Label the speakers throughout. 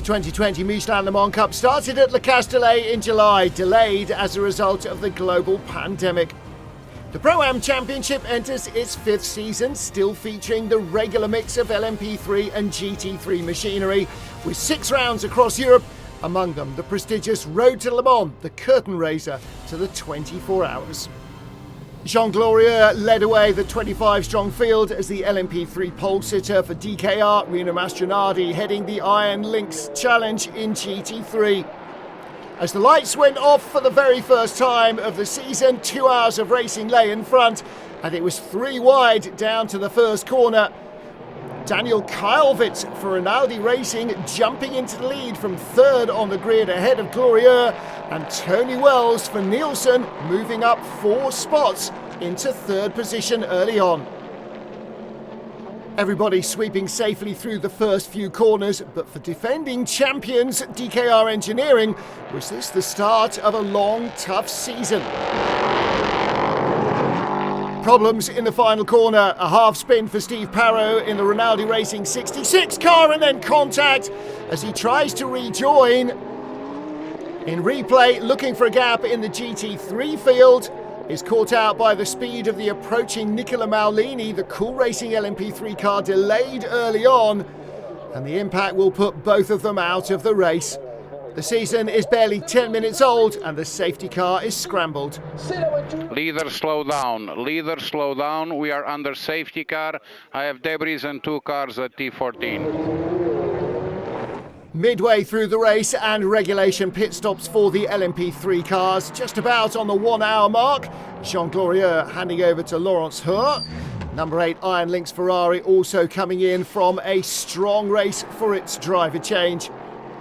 Speaker 1: 2020 Michelin Le Mans Cup started at Le Castellet in July, delayed as a result of the global pandemic. The Pro-Am Championship enters its fifth season, still featuring the regular mix of LMP3 and GT3 machinery, with 6 rounds across Europe, among them the prestigious Road to Le Mans, the curtain raiser to the 24 hours. Jean Glorieux led away the 25-strong field as the LMP3 pole sitter for DKR, Rino Mastronardi, heading the Iron Lynx Challenge in GT3. As the lights went off for the very first time of the season, 2 hours of racing lay in front, and it was 3 wide down to the first corner. Daniel Kylevitz for Rinaldi Racing jumping into the lead from third on the grid ahead of Glorieux, and Tony Wells for Nielsen moving up 4 spots into third position early on. Everybody sweeping safely through the first few corners, but for defending champions DKR Engineering, was this the start of a long, tough season? Problems in the final corner, a half spin for Steve Parrot in the Rinaldi Racing 66 car, and then contact as he tries to rejoin. In replay, looking for a gap in the GT3 field, is caught out by the speed of the approaching Nicola Maulini. The Cool Racing LMP3 car delayed early on, and the impact will put both of them out of the race. The season is barely 10 minutes old, and the safety car is scrambled.
Speaker 2: Leader, slow down. Leader, slow down. We are under safety car. I have debris and 2 cars at T14.
Speaker 1: Midway through the race and regulation pit stops for the LMP3 cars, just about on the 1 hour mark. Jean Glorieux handing over to Laurence Heur. Number 8 Iron Lynx Ferrari also coming in from a strong race for its driver change.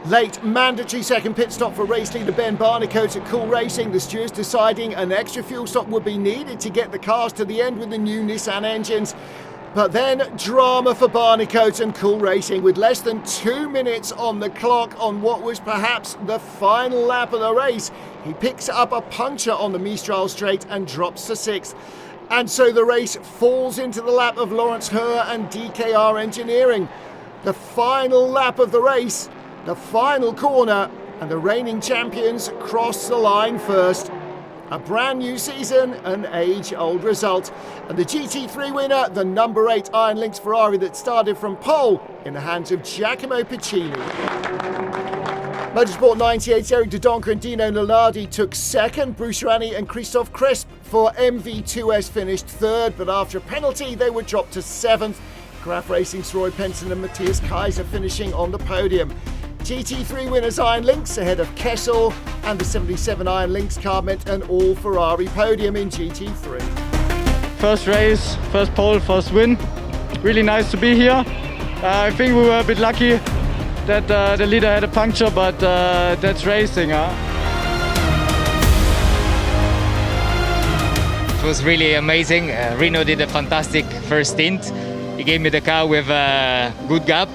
Speaker 1: Late mandatory second pit stop for race leader Ben Barnicoat at Cool Racing. The stewards deciding an extra fuel stop would be needed to get the cars to the end with the new Nissan engines. But then drama for Barnicoat and Cool Racing with less than 2 minutes on the clock on what was perhaps the final lap of the race. He picks up a puncture on the Mistral straight and drops to 6th. And so the race falls into the lap of Laurence Heur and DKR Engineering. The final lap of the race, the final corner, and the reigning champions cross the line first. A brand new season, an age-old result. And the GT3 winner, the number 8 Iron Lynx Ferrari that started from pole, in the hands of Giacomo Piccini. Motorsport 98's Eric Dodonka and Dino Lunardi took second. Bruce Rani and Christophe Cresp for MV2S finished third, but after a penalty they were dropped to 7th. Graf Racing's Roy Penson and Matthias Kaiser finishing on the podium. GT3 winners Iron Lynx ahead of Kessel, and the 77 Iron Lynx car meant an all-Ferrari podium in GT3.
Speaker 3: First race, first pole, first win. Really nice to be here. I think we were a bit lucky that the leader had a puncture, but that's racing.
Speaker 4: It was really amazing. Rino did a fantastic first stint. He gave me the car with a good gap.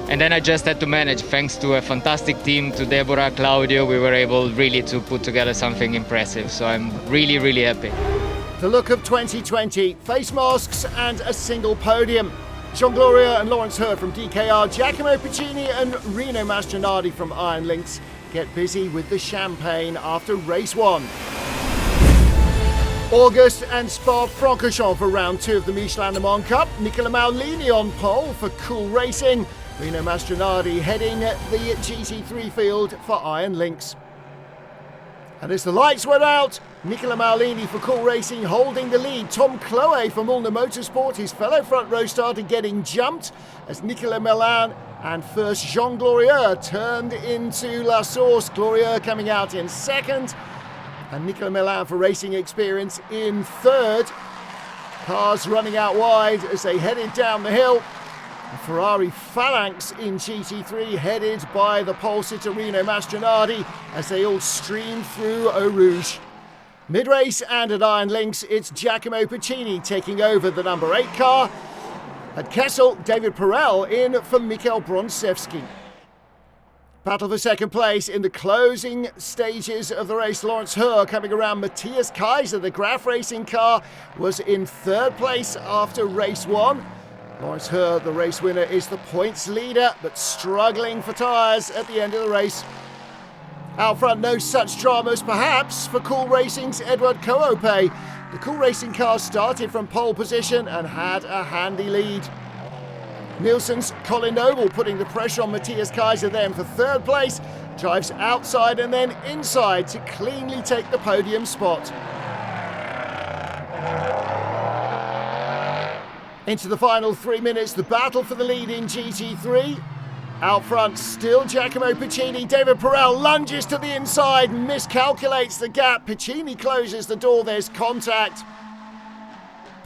Speaker 4: And then I just had to manage. Thanks to a fantastic team, to Deborah, Claudio, we were able really to put together something impressive. So I'm really, really happy.
Speaker 1: The look of 2020, face masks and a single podium. Jean Glorieux and Laurence Heur from DKR, Giacomo Piccini and Rino Mastronardi from Iron Lynx get busy with the champagne after race 1. August and SPA-FRANCORCHAMPS for round 2 of the Michelin Le Mans Cup. Nicola Maulini on pole for Cool Racing. Rino Mastronardi heading the GT3 field for Iron Lynx. And as the lights went out, Nicola Maulini for Cool Racing holding the lead. Tom Chloe from Ulna Motorsport, his fellow front row started getting jumped as Nicolas Milan and first Jean Glorieux turned into La Source. Glorieux coming out in second, and Nicolas Milan for Racing Experience in third. Cars running out wide as they headed down the hill. A Ferrari phalanx in GT3 headed by the pole sitter Rino Mastronardi as they all streamed through Eau Rouge. Mid-race and at Iron Lynx, it's Giacomo Piccini taking over the number 8 car. At Kessel, David Perel in for Mikhail Bronsevsky. Battle for second place in the closing stages of the race. Laurence Heur coming around Matthias Kaiser. The Graf Racing car was in third place after race 1. Lawrence Herr, the race winner, is the points leader, but struggling for tyres at the end of the race. Out front, no such dramas, perhaps, for Cool Racing's Edward Koope. The Cool Racing car started from pole position and had a handy lead. Nielsen's Colin Noble putting the pressure on Matthias Kaiser then for third place, drives outside and then inside to cleanly take the podium spot. Into the final 3 minutes, the battle for the lead in GT3. Out front, still Giacomo Piccini. David Perel lunges to the inside, miscalculates the gap. Piccini closes the door, there's contact.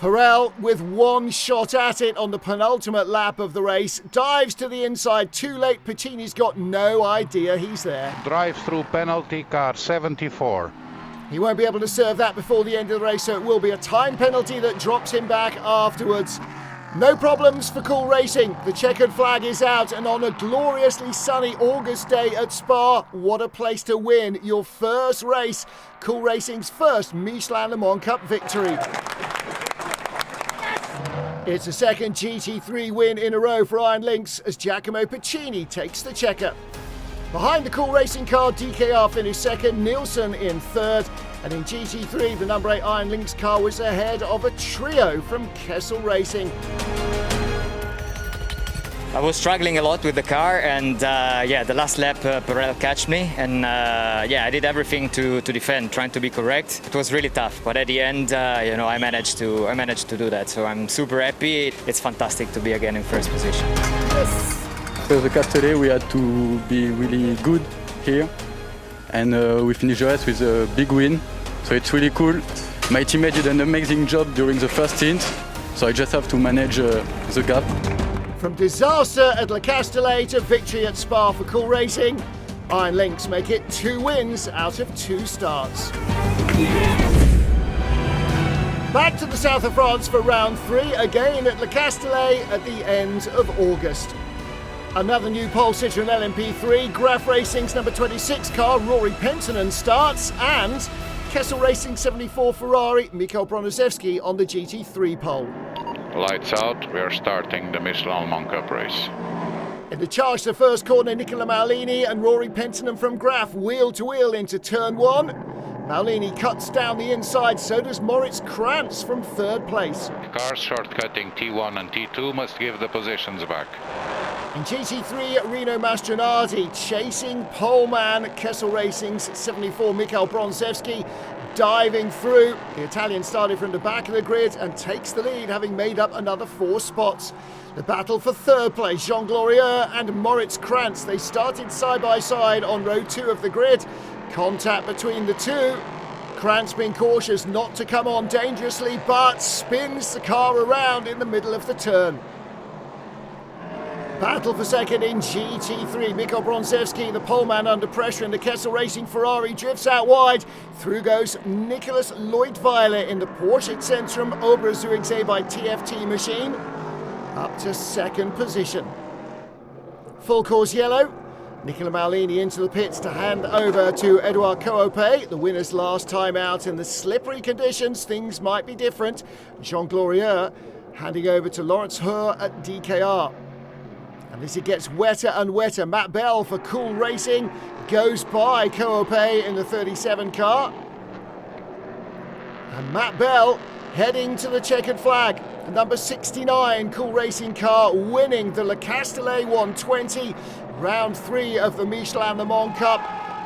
Speaker 1: Perel, with one shot at it on the penultimate lap of the race, dives to the inside too late. Piccini's got no idea he's there.
Speaker 2: Drive-through penalty, car 74.
Speaker 1: He won't be able to serve that before the end of the race, so it will be a time penalty that drops him back afterwards. No problems for Cool Racing. The checkered flag is out, and on a gloriously sunny August day at Spa, what a place to win your first race. Cool Racing's first Michelin Le Mans Cup victory. It's a second GT3 win in a row for Iron Lynx as Giacomo Piccini takes the checker. Behind the Cool Racing car, DKR finished second, Nielsen in third, and in GT3 the number 8 Iron Lynx car was ahead of a trio from Kessel Racing.
Speaker 4: I was struggling a lot with the car, and the last lap Perel catched me, and I did everything to defend, trying to be correct. It was really tough, but at the end, I managed to do that. So I'm super happy. It's fantastic to be again in first position.
Speaker 5: So the Castellet, we had to be really good here, and we finished the race with a big win. So it's really cool. My teammate did an amazing job during the first stint, so I just have to manage the gap.
Speaker 1: From disaster at Le Castellet to victory at Spa for Cool Racing, Iron Lynx make it 2 wins out of 2 starts. Back to the south of France for round 3, again at Le Castellet at the end of August. Another new pole sitter in LMP3, Graf Racing's number 26 car, Rory Penttinen, starts, and Kessel Racing 74 Ferrari, Mikhail Broniszewski on the GT3 pole.
Speaker 2: Lights out, we are starting the Michelin Le Mans Cup race.
Speaker 1: In the charge to first corner, Nicola Maulini and Rory Penttinen from Graf wheel to wheel into turn 1. Maulini cuts down the inside, so does Moritz Krantz from third place.
Speaker 2: Cars shortcutting T1 and T2 must give the positions back.
Speaker 1: In GT3, Rino Mastronardi chasing poleman Kessel Racing's 74 Mikhail Broniszewski, diving through. The Italian started from the back of the grid and takes the lead, having made up another 4 spots. The battle for third place, Jean Glorieux and Moritz Krantz. They started side by side on row 2 of the grid. Contact between the two. Krantz being cautious not to come on dangerously, but spins the car around in the middle of the turn. Battle for second in GT3. Mikhail Broniszewski, the poleman under pressure in the Kessel Racing Ferrari, drifts out wide. Through goes Nicholas Leutwiler in the Porsche Centrum Oberzugensee by TFT machine. Up to second position. Full course yellow. Nicola Maulini into the pits to hand over to Edouard Koope, the winner's last time out. In the slippery conditions, things might be different. Jean Glorieux handing over to Lawrence Herr at DKR. And as it gets wetter and wetter, Matt Bell for Cool Racing goes by Koope in the 37 car. And Matt Bell heading to the checkered flag. The number 69 Cool Racing car winning the Le Castellet 120, round 3 of the Michelin Le Mans Cup.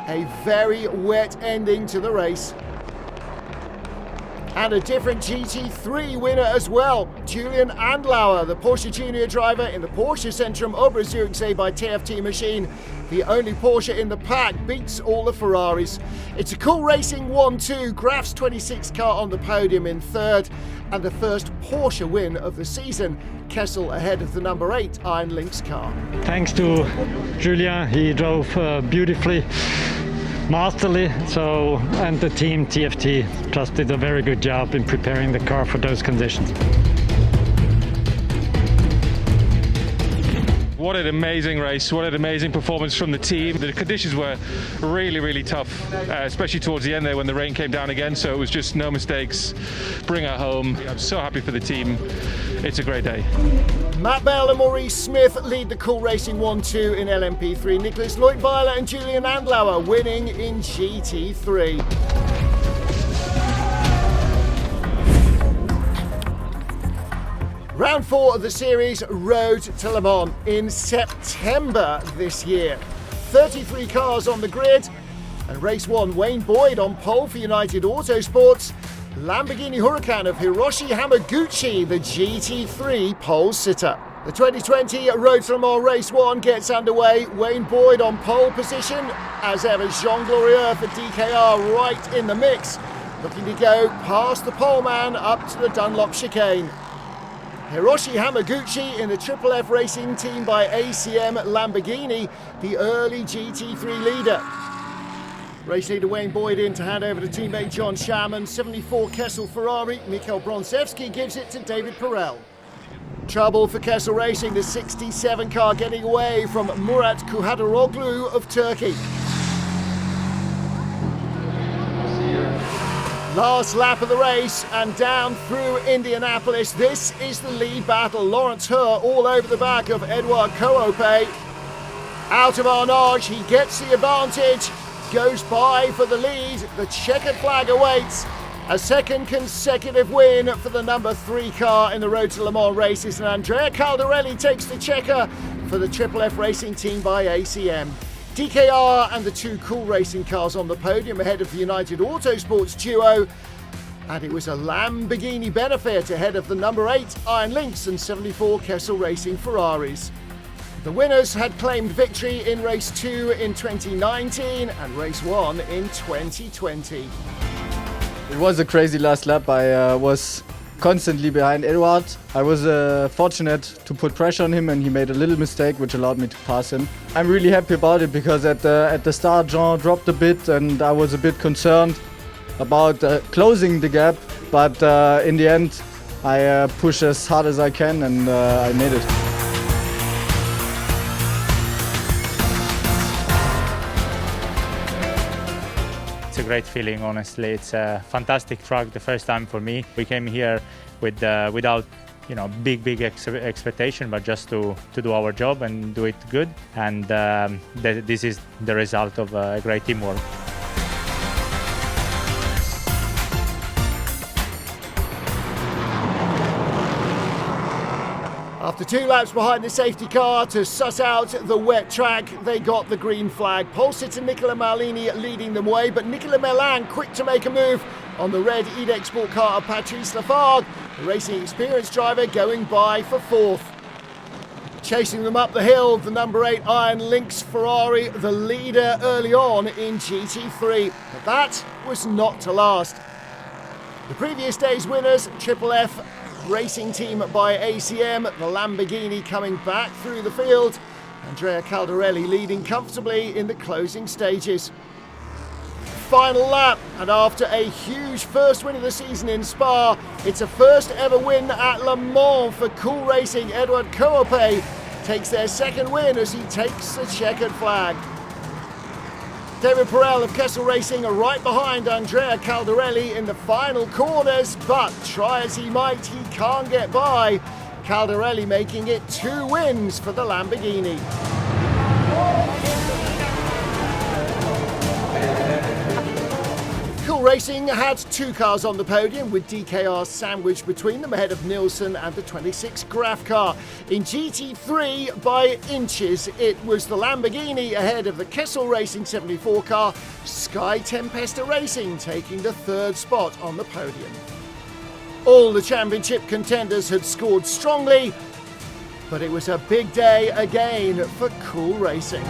Speaker 1: A very wet ending to the race. And a different GT3 winner as well. Julian Andlauer, the Porsche Junior driver in the Porsche Centrum Oberzugensee by TFT machine. The only Porsche in the pack, beats all the Ferraris. It's a Cool Racing 1-2, Graf's 26 car on the podium in third, and the first Porsche win of the season. Kessel ahead of the number 8 Iron Lynx car.
Speaker 6: Thanks to Julian, he drove beautifully, masterly, and the team TFT just did a very good job in preparing the car for those conditions.
Speaker 7: What an amazing race, what an amazing performance from the team. The conditions were really, really tough, especially towards the end there when the rain came down again, so it was just no mistakes, bring it home. I'm so happy for the team. It's a great day.
Speaker 1: Matt Bell and Maurice Smith lead the Cool Racing 1-2 in LMP3. Nicholas Leutweiler and Julian Andlauer winning in GT3. Round 4 of the series, Road to Le Mans in September this year. 33 cars on the grid, and race 1, Wayne Boyd on pole for United Autosports. Lamborghini Huracan of Hiroshi Hamaguchi, the GT3 pole sitter. The 2020 Road to Le Mans race 1 gets underway. Wayne Boyd on pole position. As ever, Jean Glorieux for DKR right in the mix, looking to go past the pole man up to the Dunlop chicane. Hiroshi Hamaguchi in the Triple-F Racing team by ACM Lamborghini, the early GT3 leader. Race leader Wayne Boyd in to hand over to teammate John Sharman. 74 Kessel Ferrari, Mikhail Bronzewski gives it to David Perel. Trouble for Kessel Racing, the 67 car getting away from Murat Kuhadaroglu of Turkey. Last lap of the race and down through Indianapolis. This is the lead battle. Lawrence Hur all over the back of Edouard Koope. Out of Arnage, he gets the advantage, goes by for the lead. The checkered flag awaits. A second consecutive win for the number 3 car in the Road to Le Mans races, and Andrea Caldarelli takes the checker for the Triple F Racing team by ACM. DKR and the 2 Cool Racing cars on the podium ahead of the United Autosports duo, and it was a Lamborghini benefit ahead of the number 8 Iron Lynx and 74 Kessel Racing Ferraris. The winners had claimed victory in race 2 in 2019 and race 1 in 2020.
Speaker 3: It was a crazy last lap. I was constantly behind Edouard. I was fortunate to put pressure on him, and he made a little mistake which allowed me to pass him. I'm really happy about it because at the start Jean dropped a bit and I was a bit concerned about closing the gap, but in the end I pushed as hard as I can and I made it.
Speaker 8: It's a great feeling, honestly. It's a fantastic track, the first time for me. We came here with without big expectation, but just to do our job and do it good. And this is the result of a great teamwork.
Speaker 1: After 2 laps behind the safety car to suss out the wet track, they got the green flag. Pole sitter Nicola Marlini leading them away, but Nicola Melan quick to make a move on the red EDEC Sport car of Patrice Lafargue, the racing experience driver going by for 4th. Chasing them up the hill, the number 8 Iron Lynx Ferrari, the leader early on in GT3. But that was not to last. The previous day's winners, Triple F Racing team by ACM, the Lamborghini coming back through the field. Andrea Caldarelli leading comfortably in the closing stages. Final lap, and after a huge first win of the season in Spa, it's a first ever win at Le Mans for Cool Racing. Edouard Koope takes their second win as he takes the checkered flag. David Perel of Kessel Racing are right behind Andrea Caldarelli in the final corners, but try as he might, he can't get by. Caldarelli making it 2 wins for the Lamborghini. Cool Racing had 2 cars on the podium, with DKR sandwiched between them ahead of Nielsen and the 26 Graf car. In GT3, by inches, it was the Lamborghini ahead of the Kessel Racing 74 car, Sky Tempesta Racing taking the 3rd spot on the podium. All the championship contenders had scored strongly, but it was a big day again for Cool Racing.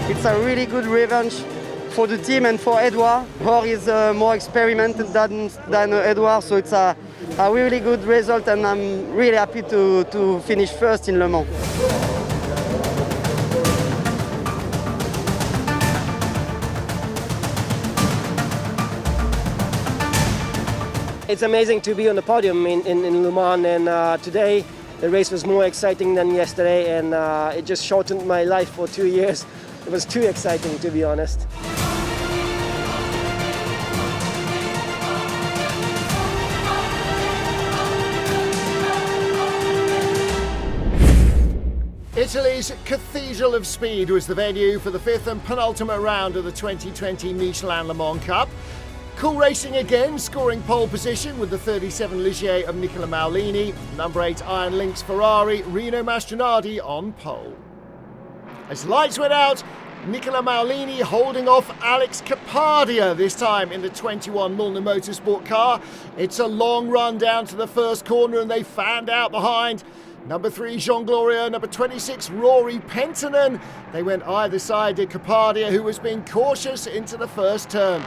Speaker 9: It's a really good revenge for the team and for Edouard. Hor is more experimented than Edouard, so it's a really good result, and I'm really happy to finish first in Le Mans. It's amazing to be on the podium in Le Mans, and today the race was more exciting than yesterday, and it just shortened my life for 2 years. It was too exciting, to be honest.
Speaker 1: Italy's Cathedral of Speed was the venue for the fifth and penultimate round of the 2020 Michelin Le Mans Cup. Cool Racing again scoring pole position with the 37 Ligier of Nicola Maulini, number 8 Iron Lynx Ferrari, Rino Mastronardi on pole. As lights went out, Nicola Maulini holding off Alex Capardia, this time in the 21 Michelin Motorsport car. It's a long run down to the first corner and they fanned out behind. Number 3 Jean Glorieux, number 26 Rory Penttinen. They went either side to Capardia, who was being cautious into the first turn.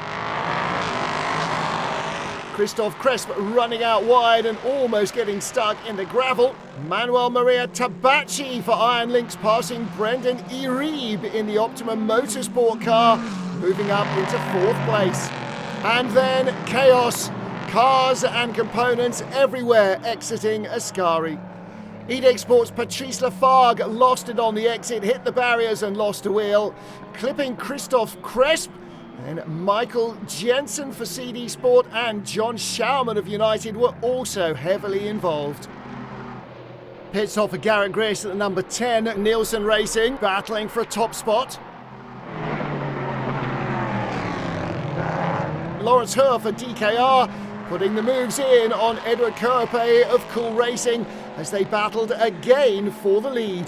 Speaker 1: Christophe Cresp running out wide and almost getting stuck in the gravel. Manuel Maria Tabacci for Iron Lynx passing Brendan Iribe in the Optimum Motorsport car, moving up into 4th place. And then chaos. Cars and components everywhere exiting Ascari. Edex Sports' Patrice Lafargue lost it on the exit, hit the barriers and lost a wheel, clipping Christophe Cresp. And Michael Jensen for CD Sport and John Schaumann of United were also heavily involved. Pit stop for Garrett Grish at the number 10, Nielsen Racing, battling for a top spot. Lawrence Hur for DKR, putting the moves in on Edward Coape of Cool Racing as they battled again for the lead.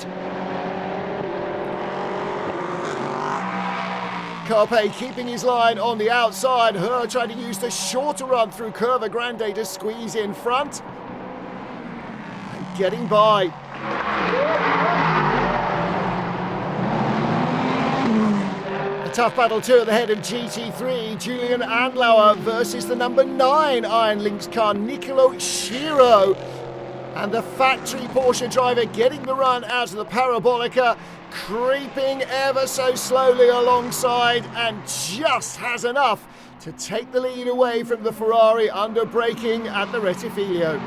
Speaker 1: Carpe keeping his line on the outside. Hur trying to use the shorter run through Curva Grande to squeeze in front. And getting by. A tough battle too at the head of GT3. Julian Andlauer versus the number 9 Iron Lynx car, Nicolo Schiro. And the factory Porsche driver getting the run out of the Parabolica, creeping ever so slowly alongside and just has enough to take the lead away from the Ferrari under braking at the Rettifilio.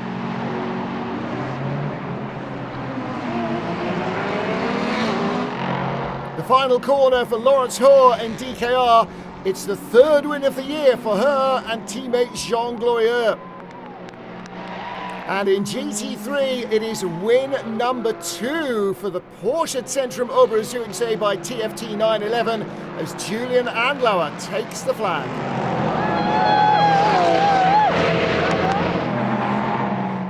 Speaker 1: The final corner for Lawrence Hur and DKR. It's the 3rd win of the year for Hur and teammate Jean Glorieux. And in GT3, it is win number 2 for the Porsche Zentrum Oberzürichsee by TFT 911 as Julian Andlauer takes the flag.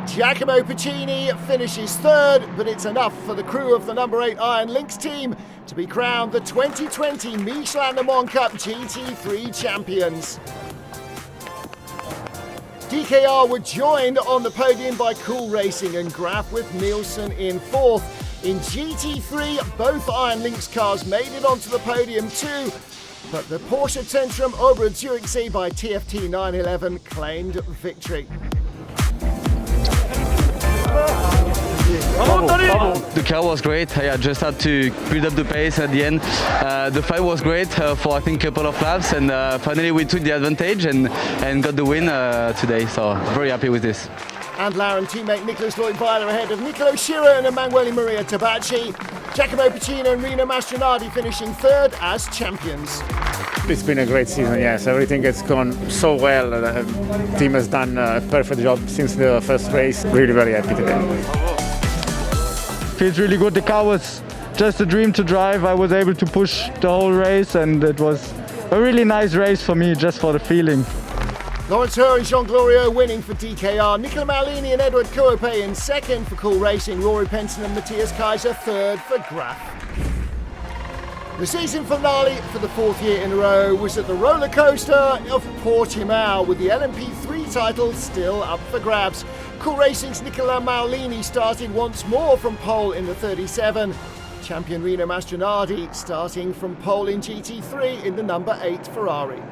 Speaker 1: Giacomo Puccini finishes 3rd, but it's enough for the crew of the number 8 Iron Lynx team to be crowned the 2020 Michelin Le Mans Cup GT3 champions. DKR were joined on the podium by Cool Racing and Graf with Nielsen in 4th. In GT3, both Iron Lynx cars made it onto the podium too, but the Porsche Zentrum Oberzürichsee by TFT 911 claimed victory.
Speaker 5: The car was great. I just had to build up the pace at the end. The fight was great for I think a couple of laps, and finally we took the advantage and got the win today. So very happy with this.
Speaker 1: And Lauren teammate Nicholas Lloyd-Weiler ahead of Nicolo Schiro and Emanuele Maria Tabacci. Giacomo Puccino and Rino Mastronardi finishing 3rd as champions.
Speaker 10: It's been a great season, yes. Everything has gone so well. The team has done a perfect job since the first race. Really very happy today.
Speaker 3: Feels really good. The car was just a dream to drive. I was able to push the whole race and it was a really nice race for me, just for the feeling.
Speaker 1: Lawrence Hur and Jean Glorieux winning for DKR. Nicola Maulini and Edward Coape in 2nd for Cool Racing. Rory Penttinen and Matthias Kaiser 3rd for Graf. The season finale for the 4th year in a row was at the roller coaster of Portimão, with the LMP3 title still up for grabs. Cool Racing's Nicola Maulini started once more from pole in the 37. Champion Rino Mastronardi starting from pole in GT3 in the number 8 Ferrari.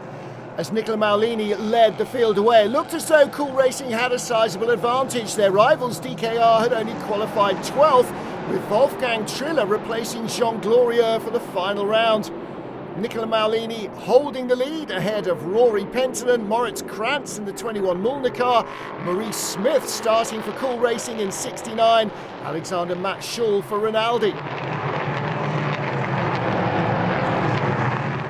Speaker 1: As Nicola Maulini led the field away, it looked as though Cool Racing had a sizable advantage. Their rivals DKR had only qualified 12th, with Wolfgang Triller replacing Jean Glorieux for the final round. Nicola Maulini holding the lead ahead of Rory Penttinen, Moritz Krantz in the 21 Mulner car, Maurice Smith starting for Cool Racing in 69, Alexander Matt Schull for Rinaldi.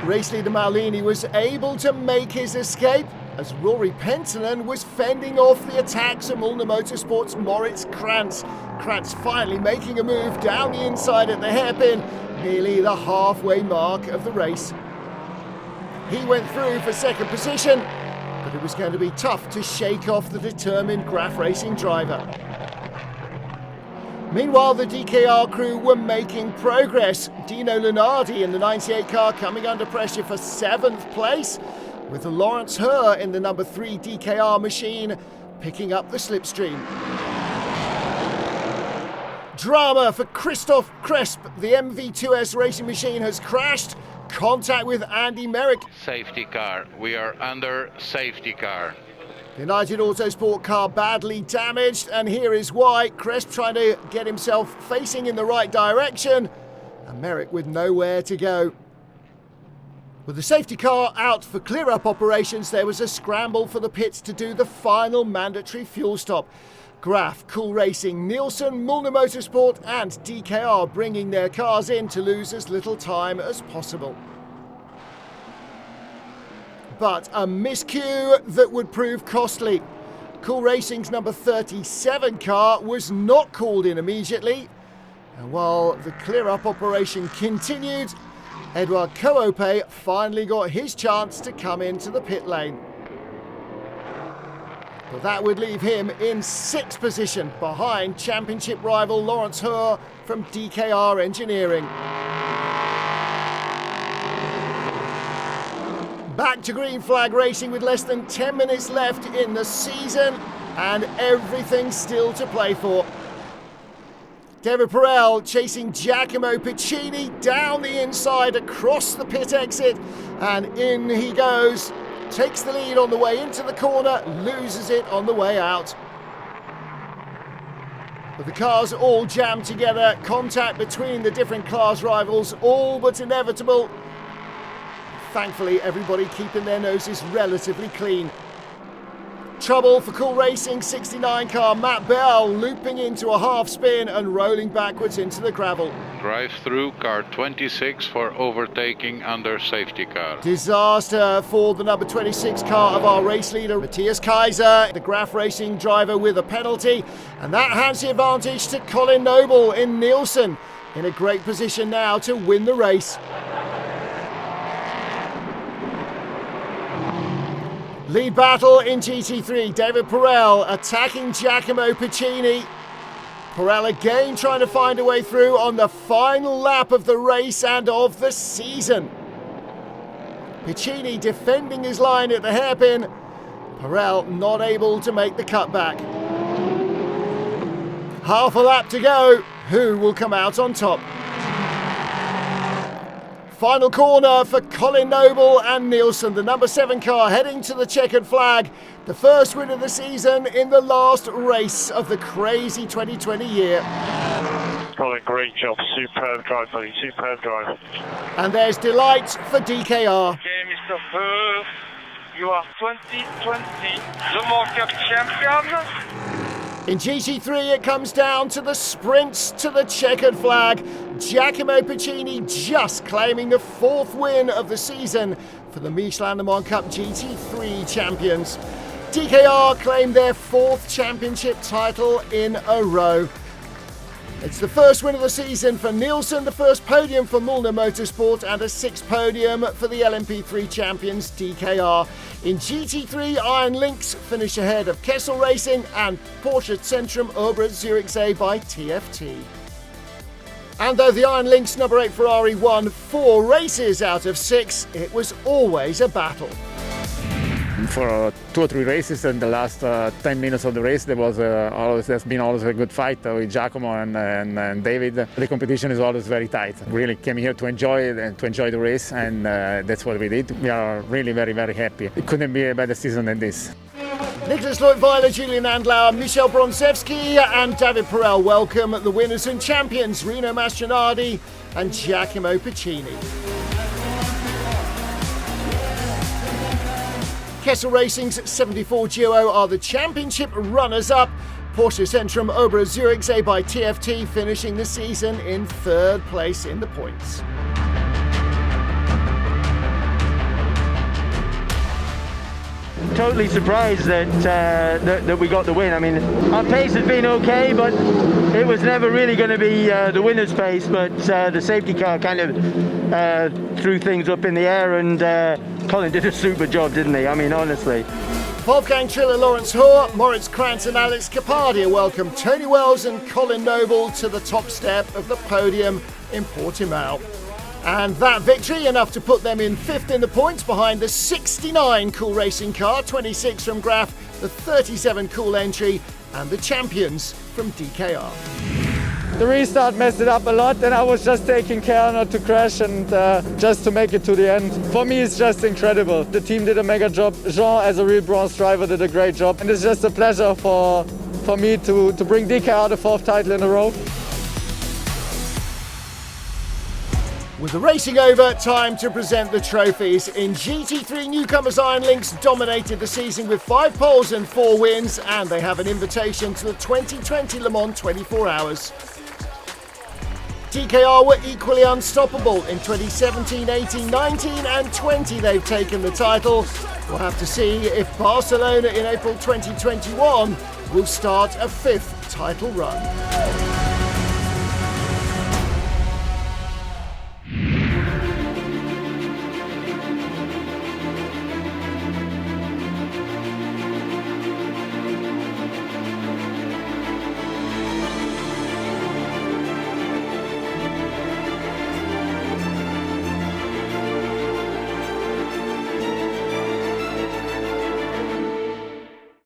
Speaker 1: Race leader Maulini was able to make his escape, as Rory Penttinen was fending off the attacks of Michelin Le Mans Motorsport's Moritz Krantz. Krantz finally making a move down the inside at the hairpin, nearly the halfway mark of the race. He went through for second position, but it was going to be tough to shake off the determined Graf Racing driver. Meanwhile, the DKR crew were making progress. Dino Lunardi in the 98 car coming under pressure for 7th place, with Laurence Herr in the number 3 DKR machine picking up the slipstream. Drama for Christoph Cresp. The MV2S racing machine has crashed. Contact with Andy Merrick.
Speaker 2: Safety car. We are under safety car.
Speaker 1: The United Autosport car badly damaged, and here is why. Cresp trying to get himself facing in the right direction, and Merrick with nowhere to go. With the safety car out for clear-up operations, there was a scramble for the pits to do the final mandatory fuel stop. Graf, Cool Racing, Nielsen, Michelin Motorsport and DKR bringing their cars in to lose as little time as possible. But a miscue that would prove costly. Cool Racing's number 37 car was not called in immediately, and while the clear-up operation continued, Edouard Coope finally got his chance to come into the pit lane. But that would leave him in 6th position behind championship rival Laurence Herr from DKR Engineering. Back to green flag racing with less than 10 minutes left in the season and everything still to play for. David Perel chasing Giacomo Piccini down the inside across the pit exit, and in he goes. Takes the lead on the way into the corner, loses it on the way out. But the cars all jammed together, contact between the different class rivals, all but inevitable. Thankfully, everybody keeping their noses relatively clean. Trouble for Cool Racing 69 car Matt Bell looping into a half spin and rolling backwards into the gravel.
Speaker 2: Drive through car 26 for overtaking under safety car.
Speaker 1: Disaster for the number 26 car of our race leader Matthias Kaiser, the Graf Racing driver with a penalty, and that hands the advantage to Colin Noble in Nielsen, in a great position now to win the race. Lead battle in GT3, David Perel attacking Giacomo Piccini. Perel again trying to find a way through on the final lap of the race and of the season. Piccini defending his line at the hairpin. Perel not able to make the cutback. Half a lap to go. Who will come out on top? Final corner for Colin Noble and Nielsen, the number 7 car heading to the checkered flag. The first win of the season in the last race of the crazy 2020 year.
Speaker 11: Colin, great job. Superb drive, buddy. Superb drive.
Speaker 1: And there's delight for DKR.
Speaker 11: Okay, Mr. Herr, you are 2020 Le Mans Cup champion.
Speaker 1: In GT3, it comes down to the sprints to the checkered flag. Giacomo Piccini just claiming the 4th win of the season for the Michelin Le Mans Cup GT3 champions. DKR claimed their 4th championship title in a row. It's the first win of the season for Nielsen, the first podium for Michelin Motorsport, and a 6th podium for the LMP3 champions DKR. In GT3, Iron Lynx finish ahead of Kessel Racing and Porsche Zentrum Ober Zürichsee by TFT. And though the Iron Lynx number 8 Ferrari won 4 races out of 6, it was always a battle.
Speaker 10: For 2 or 3 races in the last 10 minutes of the race, there's been always a good fight with Giacomo and David. The competition is always very tight. Really came here to enjoy the race, and that's what we did. We are really very, very happy. It couldn't be a better season than this.
Speaker 1: Nicholas Leutwiler, Julian Andlauer, Michel Bronzewski and David Perel welcome the winners and champions, Rino Mastronardi and Giacomo Piccini. Kessel Racing's 74 Duo are the championship runners-up. Porsche Zentrum Ober Zürichsee by TFT finishing the season in 3rd place in the points.
Speaker 12: totally surprised that we got the win. I mean, our pace has been okay, but it was never really going to be the winner's pace. But the safety car kind of threw things up in the air, and Colin did a super job, didn't he? I mean, honestly.
Speaker 1: Wolfgang Triller, Lawrence Hoare, Moritz Krantz and Alex Capardia welcome Tony Wells and Colin Noble to the top step of the podium in Portimão. And that victory enough to put them in 5th in the points behind the 69 Cool Racing car, 26 from Graf, the 37 Cool Entry and the champions from DKR.
Speaker 3: The restart messed it up a lot, and I was just taking care not to crash and just to make it to the end. For me, it's just incredible. The team did a mega job. Jean, as a real bronze driver, did a great job. And it's just a pleasure for me to bring DKR the 4th title in a row.
Speaker 1: With the racing over, time to present the trophies. In GT3, newcomers Iron Lynx dominated the season with 5 poles and 4 wins, and they have an invitation to the 2020 Le Mans 24 Hours. DKR were equally unstoppable. In 2017, 18, 19 and 20 they've taken the title. We'll have to see if Barcelona in April 2021 will start a 5th title run.